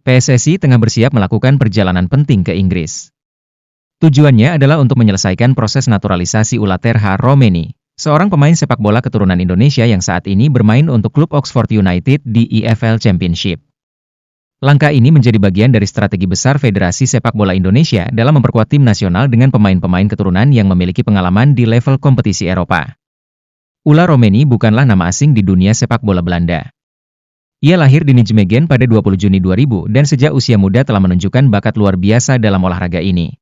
PSSI tengah bersiap melakukan perjalanan penting ke Inggris. Tujuannya adalah untuk menyelesaikan proses naturalisasi Ulater H. Romeni, seorang pemain sepak bola keturunan Indonesia yang saat ini bermain untuk klub Oxford United di EFL Championship. Langkah ini menjadi bagian dari strategi besar Federasi Sepak Bola Indonesia dalam memperkuat tim nasional dengan pemain-pemain keturunan yang memiliki pengalaman di level kompetisi Eropa. Ula Romeni bukanlah nama asing di dunia sepak bola Belanda. Ia lahir di Nijmegen pada 20 Juni 2000 dan sejak usia muda telah menunjukkan bakat luar biasa dalam olahraga ini.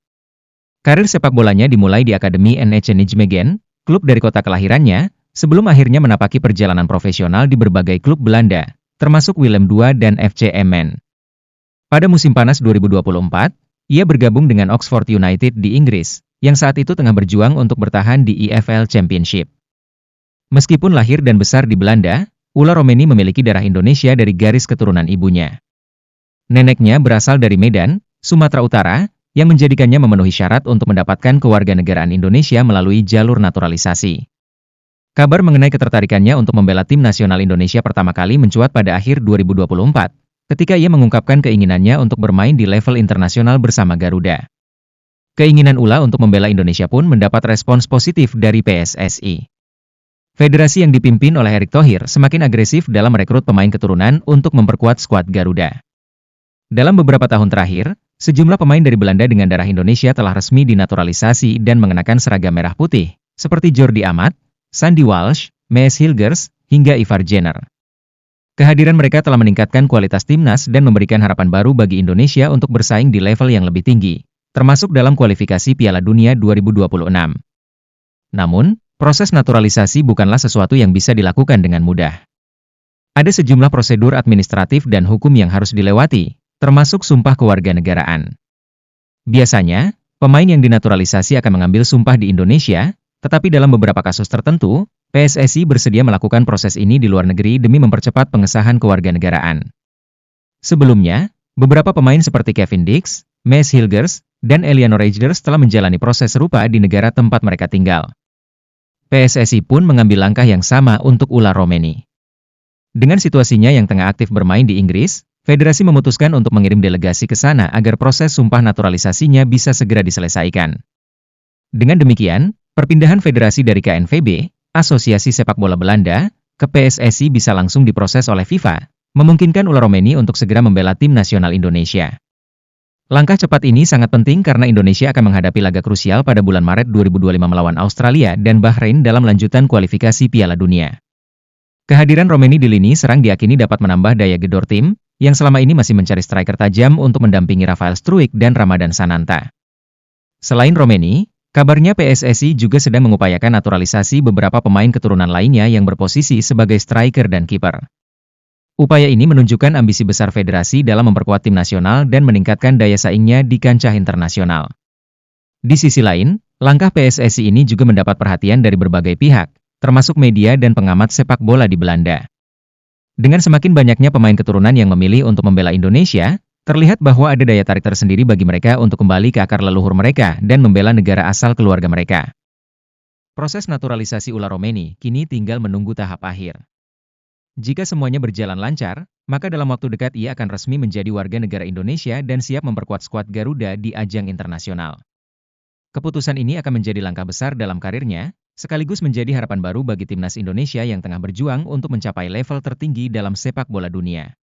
Karir sepak bolanya dimulai di Akademi NEC Nijmegen, klub dari kota kelahirannya, sebelum akhirnya menapaki perjalanan profesional di berbagai klub Belanda, termasuk Willem II dan FC Emmen. Pada musim panas 2024, ia bergabung dengan Oxford United di Inggris, yang saat itu tengah berjuang untuk bertahan di EFL Championship. Meskipun lahir dan besar di Belanda, Ula Romeni memiliki darah Indonesia dari garis keturunan ibunya. Neneknya berasal dari Medan, Sumatera Utara, yang menjadikannya memenuhi syarat untuk mendapatkan kewarganegaraan Indonesia melalui jalur naturalisasi. Kabar mengenai ketertarikannya untuk membela tim nasional Indonesia pertama kali mencuat pada akhir 2024. Ketika ia mengungkapkan keinginannya untuk bermain di level internasional bersama Garuda. Keinginan Ula untuk membela Indonesia pun mendapat respons positif dari PSSI. Federasi yang dipimpin oleh Erick Thohir semakin agresif dalam merekrut pemain keturunan untuk memperkuat skuad Garuda. Dalam beberapa tahun terakhir, sejumlah pemain dari Belanda dengan darah Indonesia telah resmi dinaturalisasi dan mengenakan seragam merah putih, seperti Jordi Amat, Sandy Walsh, Mees Hilgers, hingga Ivar Jenner. Kehadiran mereka telah meningkatkan kualitas timnas dan memberikan harapan baru bagi Indonesia untuk bersaing di level yang lebih tinggi, termasuk dalam kualifikasi Piala Dunia 2026. Namun, proses naturalisasi bukanlah sesuatu yang bisa dilakukan dengan mudah. Ada sejumlah prosedur administratif dan hukum yang harus dilewati, termasuk sumpah kewarganegaraan. Biasanya, pemain yang dinaturalisasi akan mengambil sumpah di Indonesia, tetapi dalam beberapa kasus tertentu, PSSI bersedia melakukan proses ini di luar negeri demi mempercepat pengesahan kewarganegaraan. Sebelumnya, beberapa pemain seperti Kevin Dix, Mees Hilgers, dan Eleanor Reijers telah menjalani proses serupa di negara tempat mereka tinggal. PSSI pun mengambil langkah yang sama untuk Ula Romeni. Dengan situasinya yang tengah aktif bermain di Inggris, Federasi memutuskan untuk mengirim delegasi ke sana agar proses sumpah naturalisasinya bisa segera diselesaikan. Dengan demikian, perpindahan federasi dari KNVB, Asosiasi Sepak Bola Belanda, ke PSSI bisa langsung diproses oleh FIFA, memungkinkan Ula Romeni untuk segera membela tim nasional Indonesia. Langkah cepat ini sangat penting karena Indonesia akan menghadapi laga krusial pada bulan Maret 2025 melawan Australia dan Bahrain dalam lanjutan kualifikasi Piala Dunia. Kehadiran Romeni di lini serang diakini dapat menambah daya gedor tim, yang selama ini masih mencari striker tajam untuk mendampingi Rafael Struijk dan Ramadan Sananta. Selain Romeni, kabarnya PSSI juga sedang mengupayakan naturalisasi beberapa pemain keturunan lainnya yang berposisi sebagai striker dan kiper. Upaya ini menunjukkan ambisi besar federasi dalam memperkuat tim nasional dan meningkatkan daya saingnya di kancah internasional. Di sisi lain, langkah PSSI ini juga mendapat perhatian dari berbagai pihak, termasuk media dan pengamat sepak bola di Belanda. Dengan semakin banyaknya pemain keturunan yang memilih untuk membela Indonesia, terlihat bahwa ada daya tarik tersendiri bagi mereka untuk kembali ke akar leluhur mereka dan membela negara asal keluarga mereka. Proses naturalisasi Ula Romeni kini tinggal menunggu tahap akhir. Jika semuanya berjalan lancar, maka dalam waktu dekat ia akan resmi menjadi warga negara Indonesia dan siap memperkuat skuad Garuda di ajang internasional. Keputusan ini akan menjadi langkah besar dalam karirnya, sekaligus menjadi harapan baru bagi timnas Indonesia yang tengah berjuang untuk mencapai level tertinggi dalam sepak bola dunia.